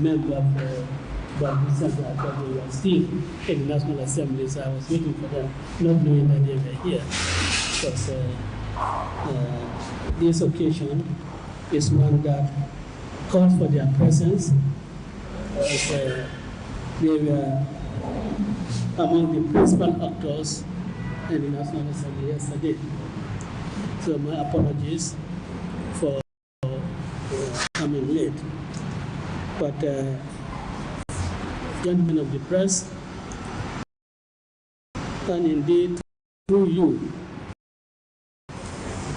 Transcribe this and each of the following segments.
Member of still in the National Assembly, so I was waiting for them, not knowing that they were here. Because this occasion is one that calls for their presence. They were among the principal actors in the National Assembly yesterday. So my apologies for coming late. But gentlemen of the press, and indeed through you,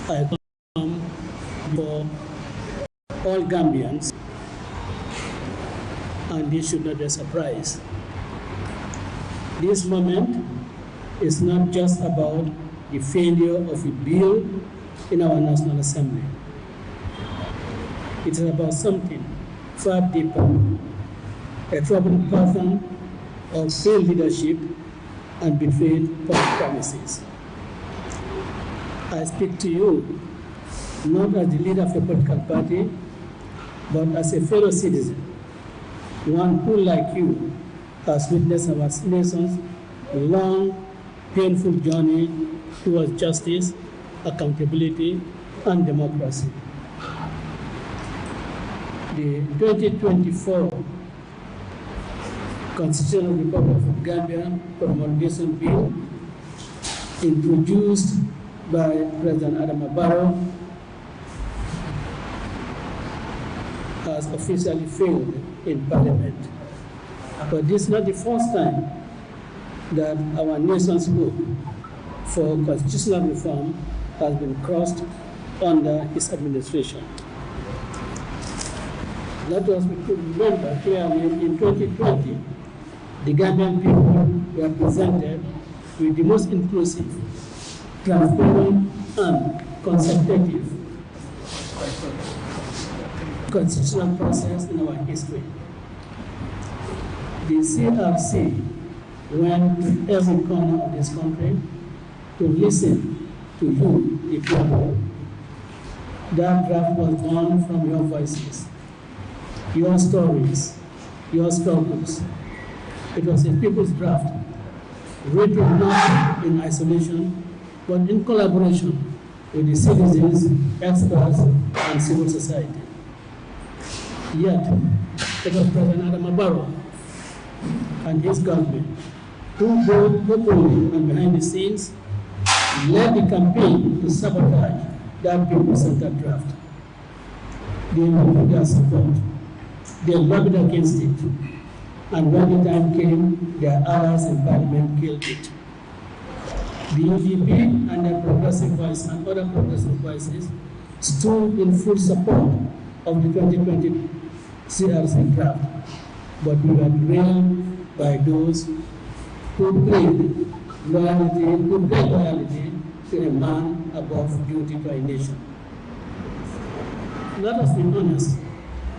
I come for all Gambians, and this should not be a surprise. This moment is not just about the failure of a bill in our National Assembly. It is about something far deeper, a troubled pattern of failed leadership and betrayed public promises. I speak to you not as the leader of a political party, but as a fellow citizen, one who, like you, has witnessed our nation's long, painful journey towards justice, accountability, and democracy. The 2024 Constitutional Republic of Gambia Promulgation Bill, introduced by President Adama Barrow, has officially failed in Parliament. But this is not the first time that our nation's hope for constitutional reform has been crossed under his administration. Let us remember clearly in 2020, the Gambian people were presented with the most inclusive, transparent, and consultative constitutional process in our history. The CRC went to every corner of this country to listen to you, the people. That draft was born from your voices, your stories, your struggles. It was a people's draft, written not in isolation, but in collaboration with the citizens, experts, and civil society. Yet, it was President Adama Barrow and his government who both openly and behind the scenes led the campaign to sabotage that people-centered draft. They withdrew their support. They lobbied against it. And when the time came, their allies in Parliament killed it. The UDP and their Progressive Voice and other progressive voices stood in full support of the 2020 CRC draft, but we were derailed by those who played loyalty to a man above duty to a nation. Let us be honest.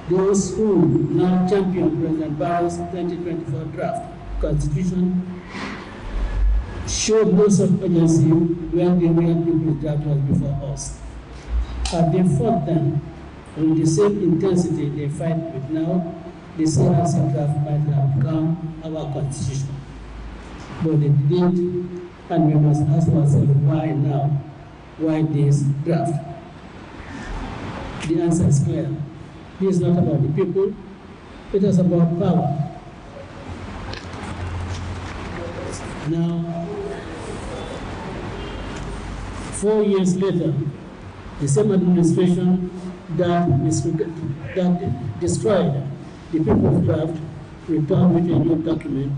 Those who now champion President Barrow's 2024 draft constitution showed no such urgency when the real people's draft was before us. Had they fought then with the same intensity they fight with now, the CRC draft might have become our constitution. But they didn't, and we must ask ourselves why now? Why this draft? The answer is clear. This is not about the people, it is about power. Now, 4 years later, the same administration that destroyed the people's draft returned with a new document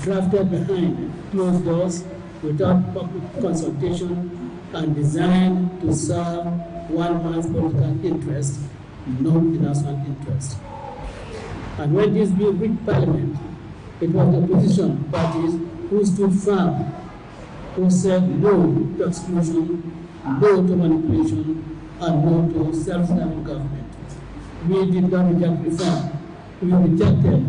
drafted behind closed doors without public consultation and designed to serve one man's political interest, not the national interest. And when this bill reached Parliament, it was the opposition parties who stood firm, who said no to exclusion, no to manipulation, and no to self-serving government. We did not reject reform. We rejected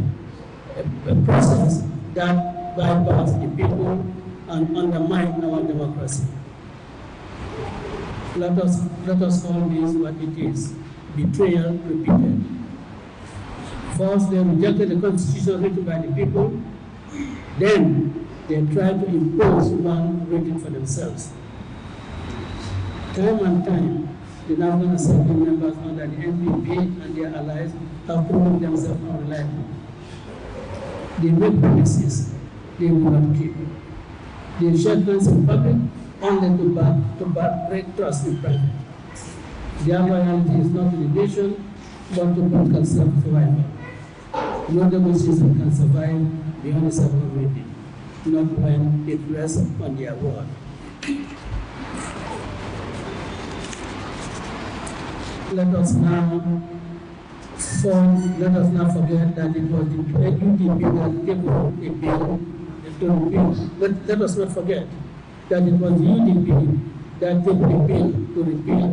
a process that bypassed the people and undermined our democracy. Let us call this what it is: betrayal repeated. First, they rejected the constitution written by the people. Then, they tried to impose one written for themselves. Time and time, the National Assembly members under the NPP and their allies have proven themselves unreliable. They make promises they will not keep. They shake hands in public only to break trust in private. Their loyalty is not to the nation, but to political self-survival. No negotiation can survive beyond the circle of waiting, not when it rests on their word. Let us now forget that it was the UDP that came up a bill to repeal. But let us not forget that it was the UDP that came up a bill to repeal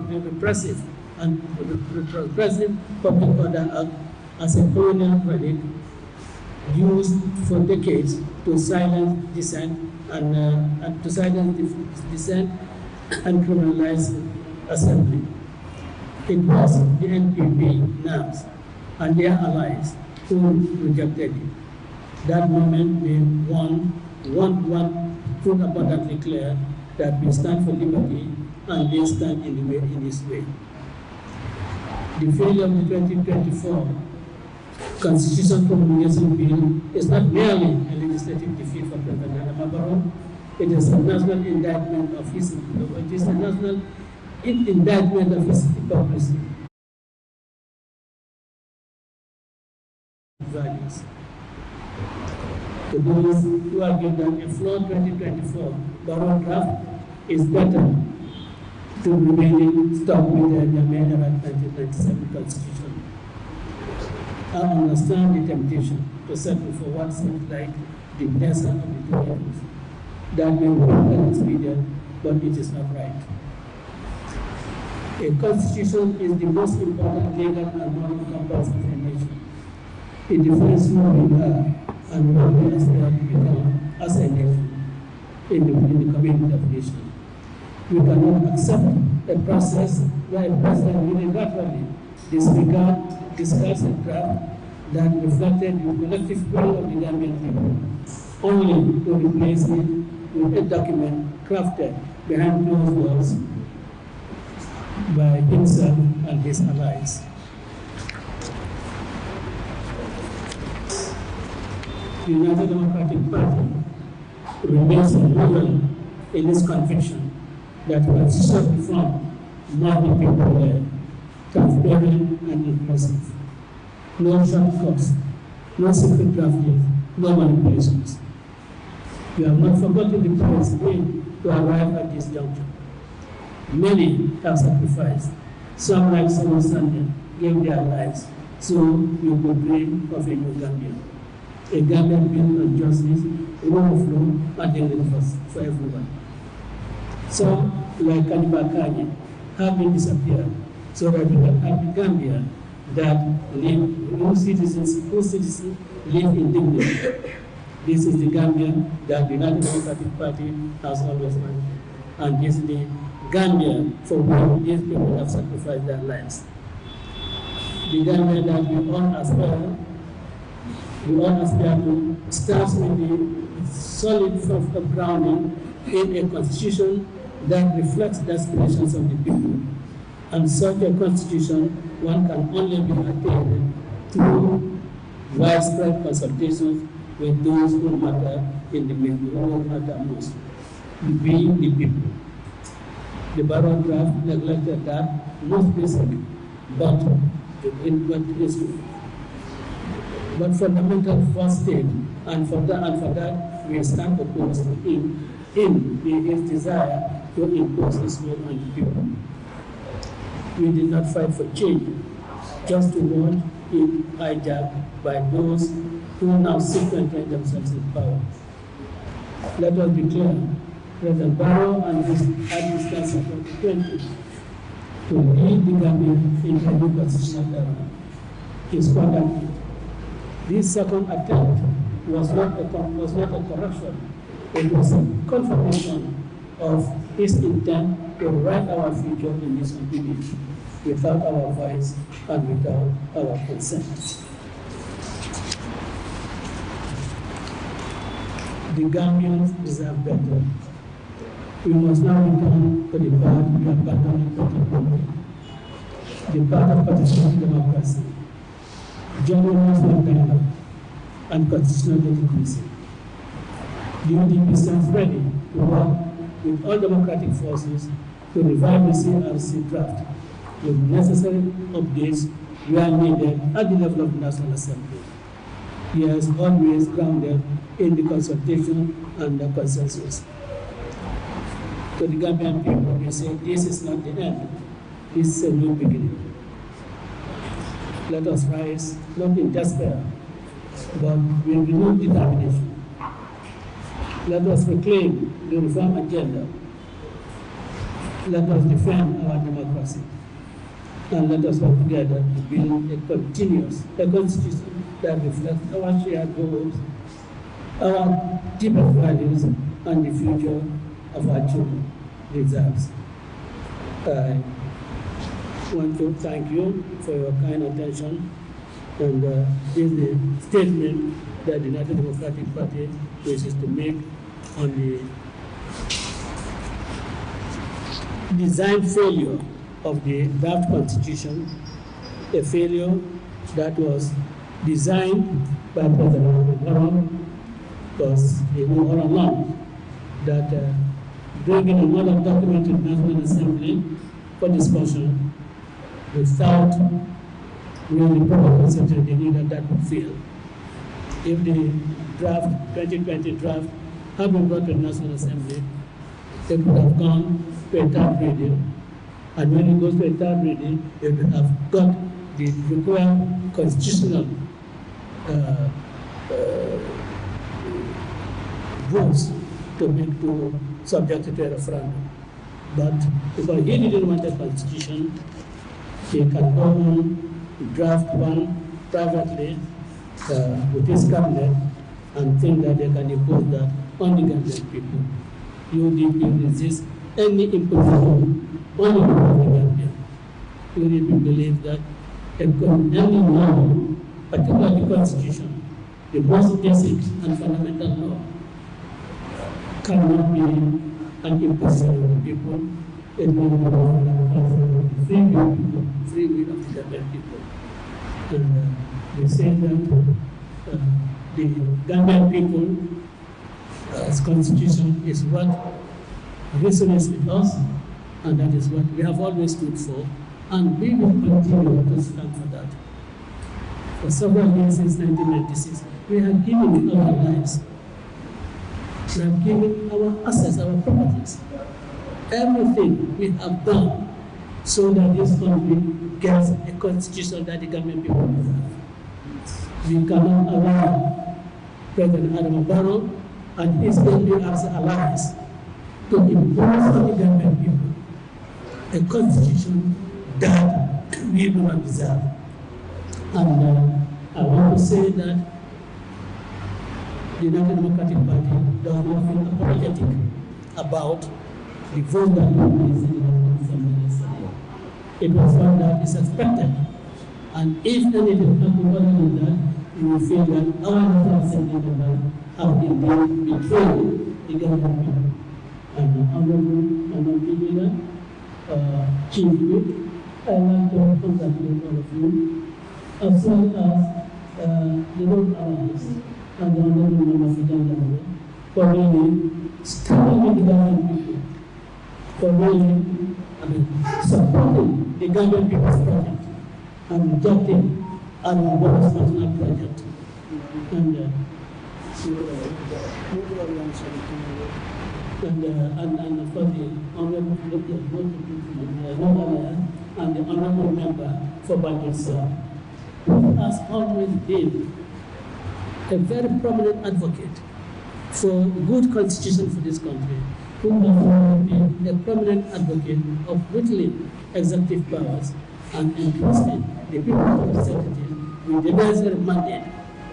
the repressive Public Order Act as a colonial relic used for decades to silence dissent and criminalize assembly. It was the NPP, NAMS, and their allies who rejected it. That moment made one proved abundantly clear that we stand for liberty and they stand in this way. The failure of the 2024 Constitution Promulgation Bill is not merely a legislative defeat for President Darboe. It is a national indictment of his hypocrisy. Values. To those who argue that a flawed 2024 Barrow draft is better to remain stuck with the Jamaica 1997 Constitution, I understand the temptation to settle for what seems like the lesser of the two evils. That may be an expedient, but it is not right. A constitution is the most important legal and moral compass of a nation. It defines who we are and what we aspire to become as a nation in the community of nations. We cannot accept a process where a president unilaterally discards a draft that reflected the collective will of the Gambian people, only to replace it with a document crafted behind closed doors by himself and his allies. The United Democratic Party remains loyal in its conviction that constitutional reform must be people-led, transparent and inclusive. No shortcuts, no secret drafting, no manipulations. We have not forgotten the price paid to arrive at this juncture. Many have sacrificed. Some, like Simon Sanders, gave their lives so we could dream of a new Gambia. A Gambia built on justice, rule of law, and dignity for everyone. Some, like Kaniba Kanye, have been disappeared so that we can have a Gambia that whose citizens live in dignity. This is the Gambia that the United Democratic Party has always wanted. And this is the Gambia for which these people have sacrificed their lives. The Gambia that we all aspire to starts with the solid grounding in a constitution that reflects the aspirations of the people. And such a constitution, one can only be attained through widespread consultations with those who matter in the middle, who matter most, being the people. The Barrow draft neglected that most basic, but fundamental first stage And for that, we stand opposed to him in his desire to impose his will on the people. We did not fight for change, just to want it hijacked by those who now seek to entrench themselves in power. Let us be clear, President Barrow and his administration of 2020 to lead the Gambia in a new constitutional era is conducted. This second attempt was not a corruption, it was a confirmation of his intent to write our future in this obedience without our voice and without our consent. The Gambians deserve better. We must now return to the path we abandoned in 2020, the path of participatory democracy, genuine dialogue, and constitutional legitimacy. The UDP stands ready to work with all democratic forces to revive the CRC draft with necessary updates where needed at the level of the National Assembly. Yes, always grounded in the consultation and the consensus. To the Gambian people, we say this is not the end, this is a new beginning. Let us rise, not in despair, but with renewed determination. Let us reclaim the reform agenda. Let us defend our democracy. And let us work together to build a constitution that reflects our shared goals, our deepest values, and the future of our children deserves. I want to thank you for your kind attention, and this is the statement that the United Democratic Party wishes to make on the design failure of the draft constitution, a failure that was designed by President Barrow, because he knew all along that bringing another document to the National Assembly for discussion without really proper consultation, they knew that would fail. If the draft, 2020 draft, had been brought to the National Assembly, it would have gone to a third reading. And when it goes to a third reading, it would have got the required constitutional votes to subject it to a referendum. But because he didn't want a constitution, he can go on, draft one privately with his cabinet and think that they can impose that on the Gambian people. UDP resists any imposition on the people of the Gambia. UDP believes that any law, particularly the Constitution, the most basic and fundamental law, cannot be an imposition on the people. It will be the free will of the Gambian people. And we say that the Gambian people's constitution is what resonates with us, and that is what we have always stood for, and we will continue to stand for that. For several years since 1996, we have given our lives, we have given our assets, our properties, everything we have done so that this country gets a constitution that the Gambian people deserve. We cannot allow President Barrow and his APRC allies to impose on the Gambian people a constitution that we do not deserve. And I want to say that the United Democratic Party does not feel apologetic about the vote that we placed in the National Assembly yesterday. It was one that is expected. And if anything happens other than that, you will feel that our National Assembly members have indeed betrayed the Gambian people. And Honorable Leader, Chief Whip, I like to congratulate all of you, as well as the Lord Allies and the Honorable Member of the Gambia for really standing with the Gambian people, for really supporting the Gambian people's project and rejecting our national project. And and of course the honorable and the honorable member for Banjul South, who has always been a very prominent advocate for good constitution for this country, who has been a prominent advocate of whittling executive powers and increasing the people's representatives with the necessary mandate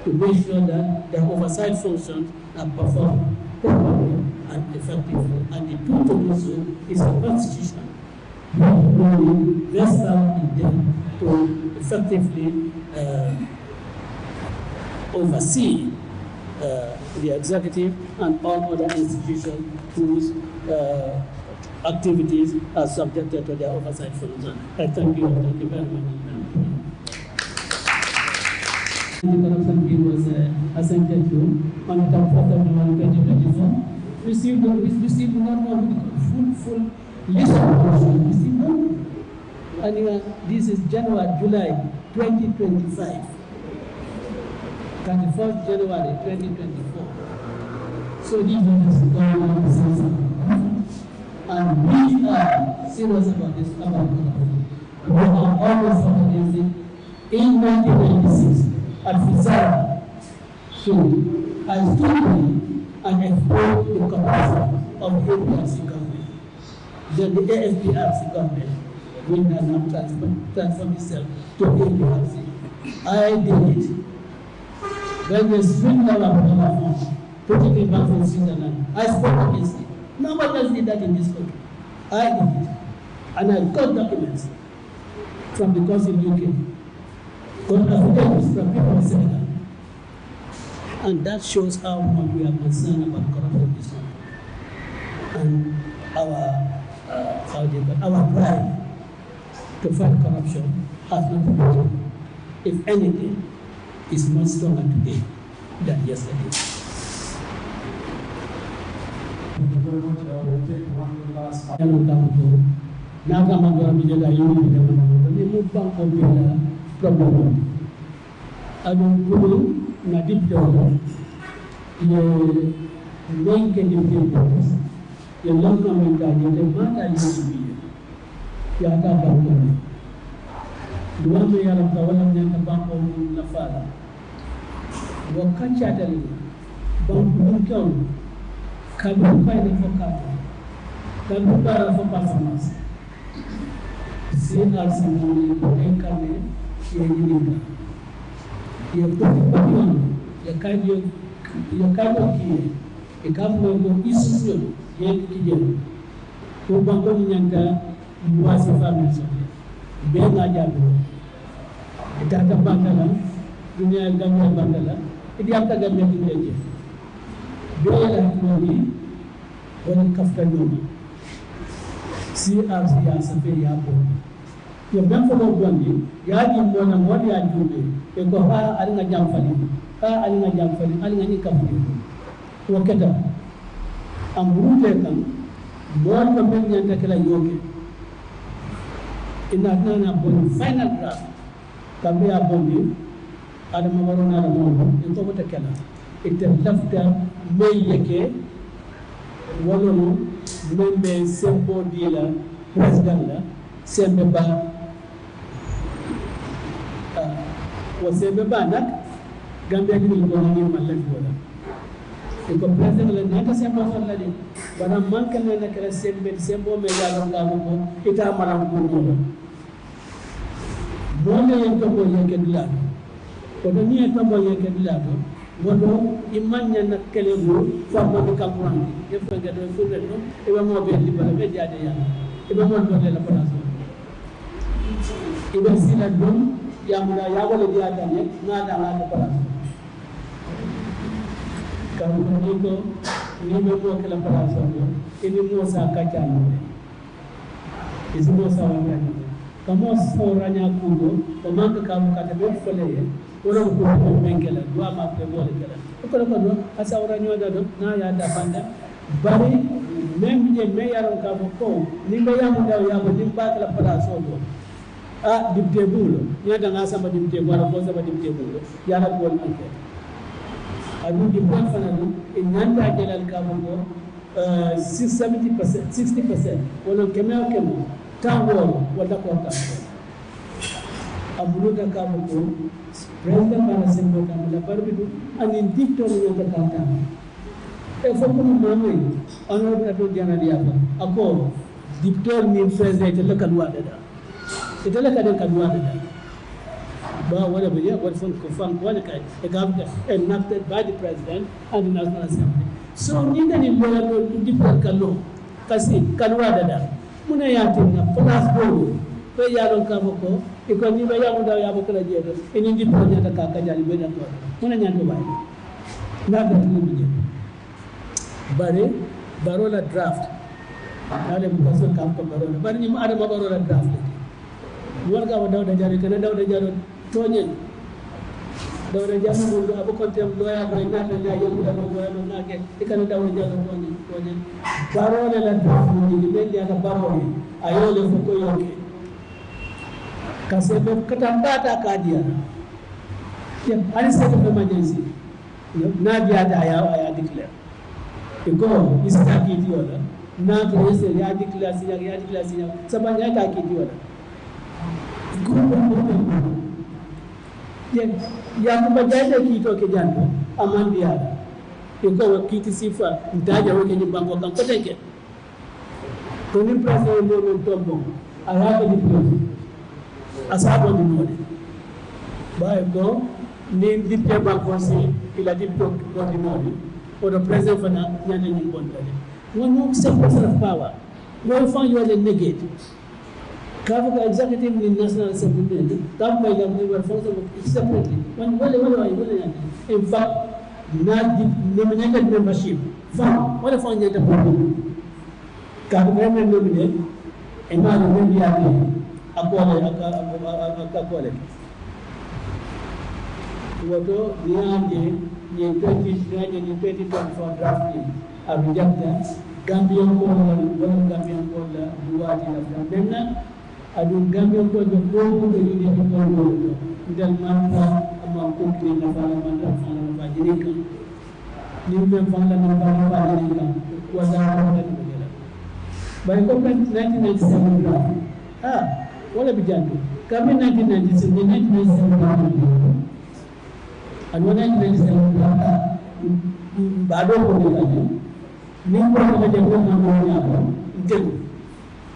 to make sure that their oversight functions are performed properly and effectively. And the tool to do so is the Constitution, which will rest out in them to effectively oversee the executive and all other institutions whose activities are subjected to their oversight function. I thank you very much. The corruption bill was assented to on the 1st of November 2024. Received not only full list of corruption, received none. And this is July 2025. 31st January 2024. So these are the government, and we are serious about this corruption. We have always fought against it. In 1996, at Fizara, so I stood and exposed the corruption of the APRC government. Then the AFPRC government will now transform itself to APRC. I did it. When they stripped our funds, put it in banks in Switzerland, I spoke against it. Nobody else did that in this country. I did it. And I got documents from the courts in UK. Got affidavits from people in Senegal. And that shows how much we are concerned about corruption in this country. And our drive to fight corruption has not been broken. If anything, is much stronger today than yesterday. Thank you very much. We'll take one last problem. Adon guru na dipto ye main ke dipto ye longa menda ye de mata yubi ya ta bango dua me ya ram tawala nyaka bango la fala wo kancha dali bango mun kaw kabu fay na fokato kabu bara fo performance c'est alsamani ko incarné ye yinga ye population ye kadio ki e kamno go isusu ye kijem ko bango nyanga wasi famille be nga jabu tata bangala dunia gambe bangala idi am taga me di leje be la toni woni kafta nyoni si arsi ya safe ya bo yo ben ko do gondi ya di mona modi ya jube e ko ha ali nga jamfali ali nga ni kafti wo keda am rute kan mon ko ben nyanta kala yoke ina nana bon final draft kambe ya bondi ada mamarona da mo en to bota kala ite lafta may yeke wolono membe sembo dila president la sembe ba wo sembe ba nak gambe ni ko ni mallan wala e ko president la naka sembo la di bana manka na kala sembo me ya nga ko ita maram ko ko bonde yen to ko yeke dilado ko do ni to bo yeke dilado wodo imanya na kele go fa mo ko kamwan e fa ga do furde no e ba mo be di bala be jade ya e ba mo do la place e ba sila dum ya mo ya wala di ada ne na da la place kam ko ni ko ni be mo ke la place no e ni mo sa ka cha no e si mo sa wa ya kamo sauranya kugo ko manka kam ka be foleye wala ko ko mengela do ma pe wala kala ko ko do asauranyo da do na ya da banda bari même je me yaron ka ko ni be yamu da ya bo dim ba kala para so do a dibte bulo ni da nga sama dibte wala ko sama dibte bulo ya na bol ante adu di bon fana do en nanda jelal ka ko 70%, 60%, wala kemeo tango wala kwa tango. Abuluta kama ko president bana sembo kama barbidu anin dictor ni kata e fofu mame honorable to jana diaba ako dictor ni president le kadwa dada itala kadwa dada ba wala biya what fun confirm wala kai a government enacted by the president and the National Assembly. So ninda ni lawyer dictor kallo kasi kadwa dada muna yatina plus go pe yaron kama ko iko ni ba yamu daw yabo kala jeeto eni ndi project ka ka jali be to muna nyanto bay na da tulu bi bare barola draft ale mu kaso kam ko barola bari ni mu adama barola draft warga wa dawda jari kana dawda jaro tonyen dawda jaro mo abo kontem loya bay na na yamu da mo no na ke ikana dawda jaro tonyen barola la draft ni be ya barola ayole fu ko yoke kasebe katambata kadia ya ali state of emergency na dia da ya declare iko istaki diola na to yese ya declare sinya sabanya ta ki diola ya kubajaje kito ke janto amandia iko kiti sifa mtaja woke ni bango kan koteke to ni president mo tombo ayabe diploma asabo ni mode ba ko ni dipte ba conseil il a dit ko di mode for the president for na nyane ni bontale one separation of power no find you are negate kafu ka executive ni national assembly tam ba ga ni function separately when wale in fact na nominated membership fa wala fa nyata ko kafu ga nominated e ma no member ya akwale woto nianje ni 2024 draft ni abijabta Gambian ko wala Gambian ko la duwati la Gambian adu Gambian ko do ko ni UDP ko ndal man amma ko ni na fala man ta fala ba jinika ni be fala na ba jinika ko da ko ni bay ko 1997 draft wala bijandu kami 1997 and 1997 bado ko ni ko ko je ko na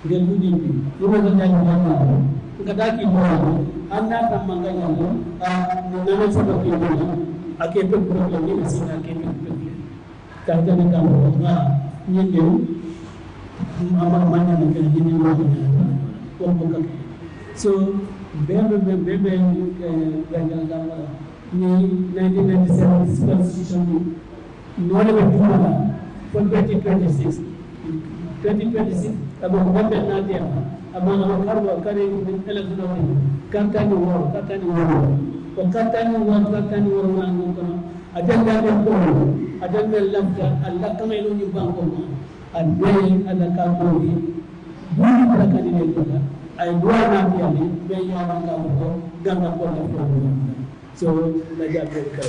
ngel UDP ni ma ga tan ma ngada ki mo anna tam manganya na na so ko ake pe problem ni sina ke pe ka ta ni ka mo ma ni ndew ama manya na ke ni mo ko so bebe ni 1997 constitution no le for 2026 abo bebe na dia abo na karwa kare election kantani woro ko kantani woro na ko ajanda de ko ajanda lamta alla kamelo ni banko adbe alla ka ko ni buni ka kanine ko ay duwana yani be yawa ka ko ganga ko na ko so la jabbe ka